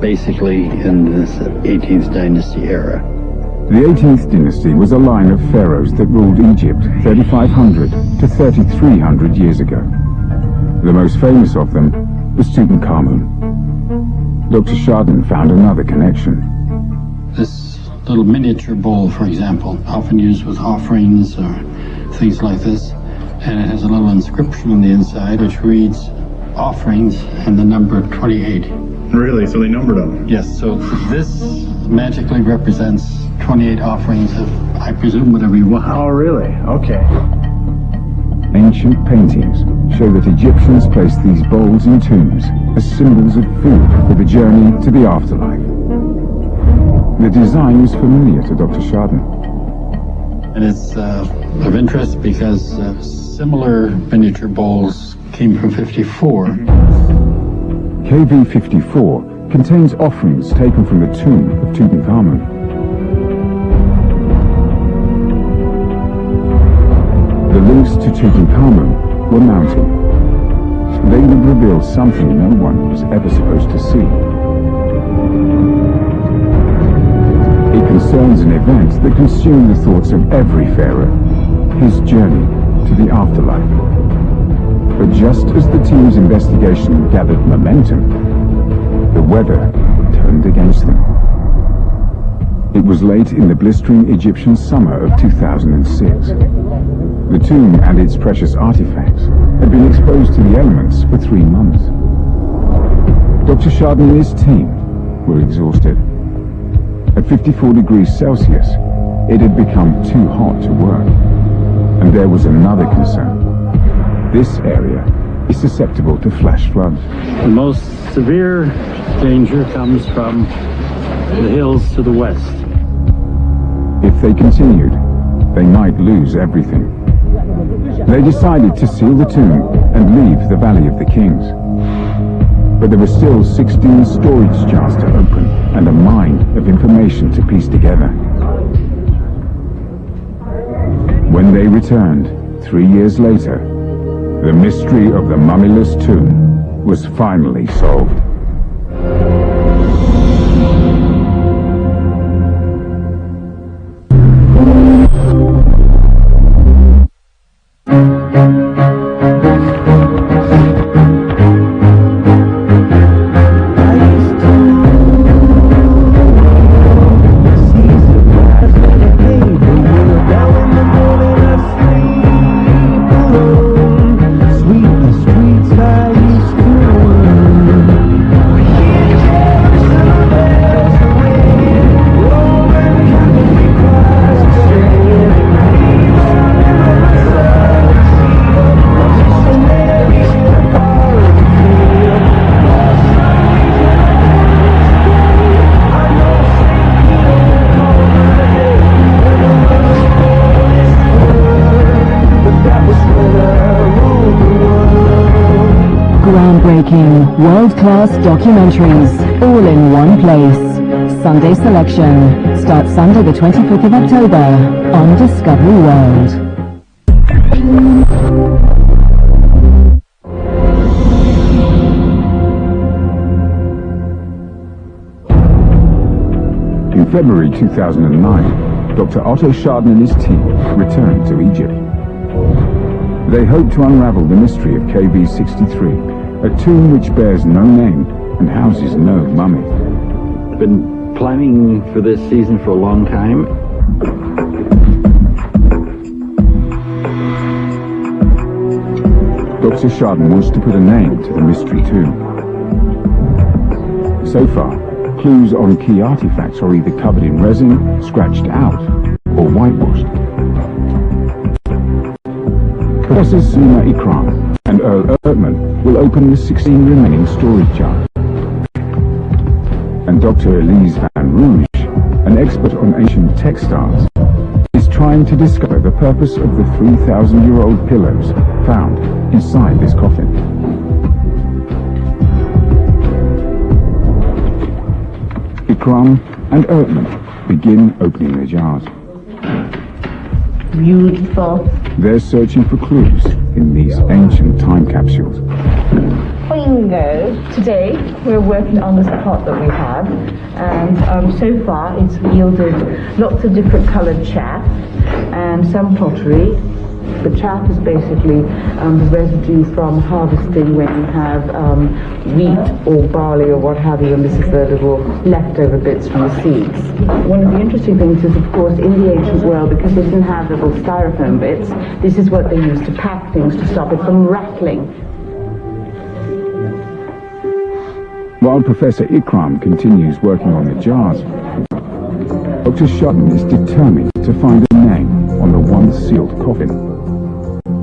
basically in this 18th dynasty era. The 18th dynasty was a line of pharaohs that ruled Egypt 3,500 to 3,300 years ago. The most famous of them was Tutankhamun. Dr. Chardin found another connection. This little miniature bowl, for example, often used with offerings or things like this, and it has a little inscription on the inside which reads offerings and the number 28. Really? So they numbered them? Yes, so this magically represents 28 offerings of, I presume, whatever you want. Oh, really? Okay. Ancient paintings show that Egyptians placed these bowls in tombs as symbols of food for the journey to the afterlife. The design was familiar to Dr. Chardin. And it's of interest because similar miniature bowls came from 54. KV 54 contains offerings taken from the tomb of Tutankhamun. The links to Tutankhamun were mounting. They would reveal something no one was ever supposed to see. It concerns an event that consumed the thoughts of every pharaoh, his journey to the afterlife. But just as the team's investigation gathered momentum, the weather turned against them. It was late in the blistering Egyptian summer of 2006. The tomb and its precious artifacts had been exposed to the elements for 3 months. Dr. Chardin and his team were exhausted. At 54 degrees Celsius, it had become too hot to work. And there was another concern. This area is susceptible to flash floods. The most severe danger comes from the hills to the west. If they continued, they might lose everything. They decided to seal the tomb and leave the Valley of the Kings. But there were still 16 storage jars to open and a mine of information to piece together. When they returned, 3 years later, the mystery of the mummyless tomb was finally solved. Groundbreaking, world-class documentaries, all in one place. Sunday Selection starts Sunday the 25th of October on Discovery World. In February 2009, Dr. Otto Chardin and his team returned to Egypt. They hoped to unravel the mystery of KV-63, a tomb which bears no name and houses no mummy. I've been planning for this season for a long time. Dr. Chardin wants to put a name to the mystery tomb. So far, clues on key artifacts are either covered in resin, scratched out, or whitewashed. Professors Sima Ikram and Earl Ertman will open the 16 remaining storage jars. And Dr. Elise Van Rouge, an expert on ancient textiles, is trying to discover the purpose of the 3,000-year-old pillows found inside this coffin. Ikram and Ertman begin opening the jars. Beautiful. They're searching for clues in these ancient time capsules. What do you everything goes, today we're working on this pot that we have, and so far it's yielded lots of different coloured chaff and some pottery. The chaff is basically the residue from harvesting when you have wheat or barley or what have you, and this is the little leftover bits from the seeds. One of the interesting things is, of course, in the ancient world, because they didn't have little styrofoam bits, this is what they used to pack things to stop it from rattling. While Professor Ikram continues working on the jars, Dr. Shudden is determined to find a name on the once sealed coffin.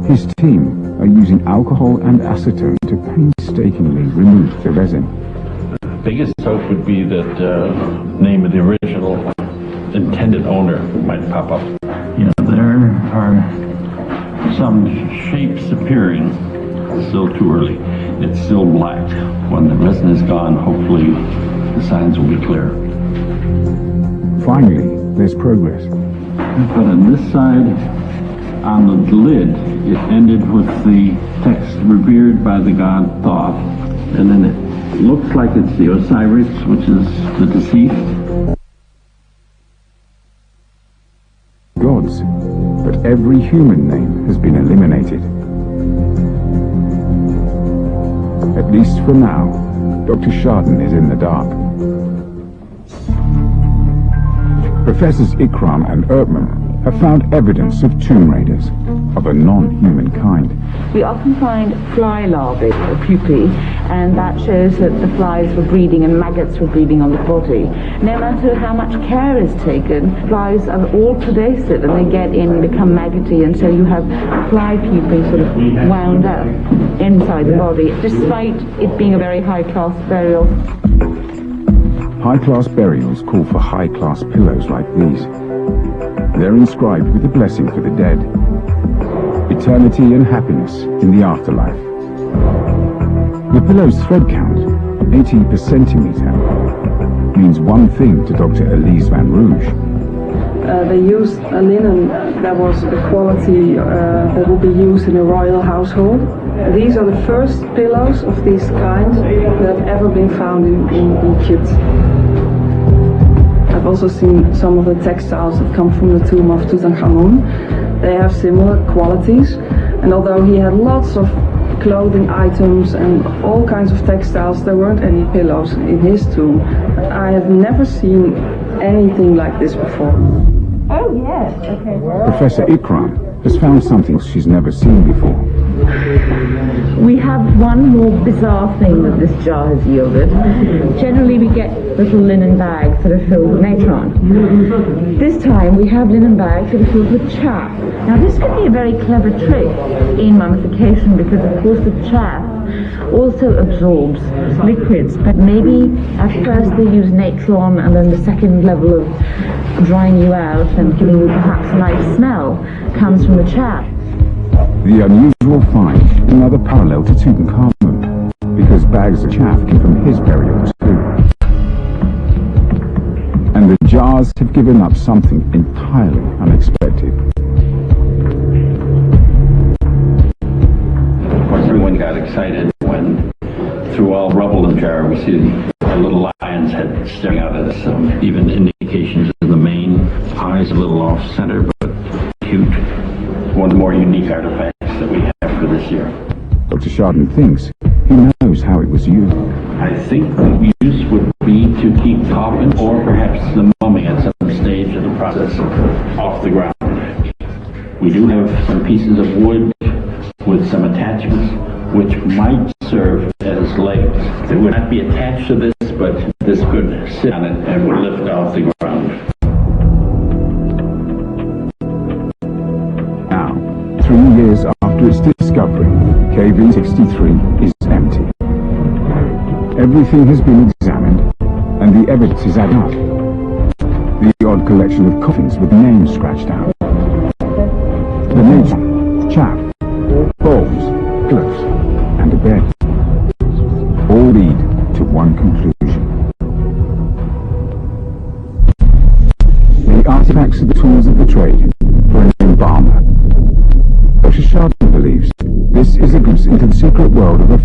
His team are using alcohol and acetone to painstakingly remove the resin. The biggest hope would be that the name of the original intended owner might pop up. Yeah, there are some shapes appearing. Still too early. It's still black. When the resin is gone, hopefully the signs will be clear. Finally, there's progress. But on this side, on the lid, it ended with the text, revered by the god Thoth, and then it looks like it's the Osiris, which is the deceased. Gods, but every human name has been eliminated. At least for now, Dr. Shardon is in the dark. Professors Ikram and Ertman have found evidence of tomb raiders of a non-human kind. We often find fly larvae or pupae, and that shows that the flies were breeding and maggots were breeding on the body. No matter how much care is taken, flies are all pervasive and they get in and become maggoty, and so you have fly pupae sort of wound up inside the body, despite it being a very high-class burial. High-class burials call for high-class pillows like these. They're inscribed with a blessing for the dead. Eternity and happiness in the afterlife. The pillow's thread count, 80 per centimetre, means one thing to Dr. Elise Van Rouge. They used a linen that was the quality that would be used in a royal household. These are the first pillows of this kind that have ever been found in Egypt. I've also seen some of the textiles that come from the tomb of Tutankhamun. They have similar qualities, and although he had lots of clothing items and all kinds of textiles, there weren't any pillows in his tomb. I have never seen anything like this before. Oh, yes, okay. Professor Ikram has found something she's never seen before. We have one more bizarre thing that this jar has yielded. Generally we get little linen bags that are filled with natron. This time we have linen bags that are filled with chaff. Now this could be a very clever trick in mummification, because of course the chaff also absorbs liquids, but maybe at first they use natron and then the second level of drying you out and giving you perhaps a nice smell comes from the chaff. The unusual find, another parallel to Tutankhamun, because bags of chaff came from his burial too. And the jars have given up something entirely unexpected. Everyone got excited when, through all rubble and jar, we see a little lion's head staring out at us. Even indications of the mane, eyes a little off-center, but cute. One of the more unique artifacts that we have for this year. Dr. Shardon thinks he knows how it was used. I think the use would be to keep coffin or perhaps the mummy at some stage of the process off the ground. We do have some pieces of wood with some attachments which might serve as legs. They would not be attached to this, but this could sit on it and would lift off the ground. Now, 3 years after its discovery, KV-63 is empty. Everything has been examined, and the evidence is added up. The odd collection of coffins with names scratched out. The nature, chaff, bowls, pillows, and a bed. All lead to one conclusion. The artifacts are the tools of the trade for an embalmer. Dr. Shardon believes this is a glimpse into the secret world of a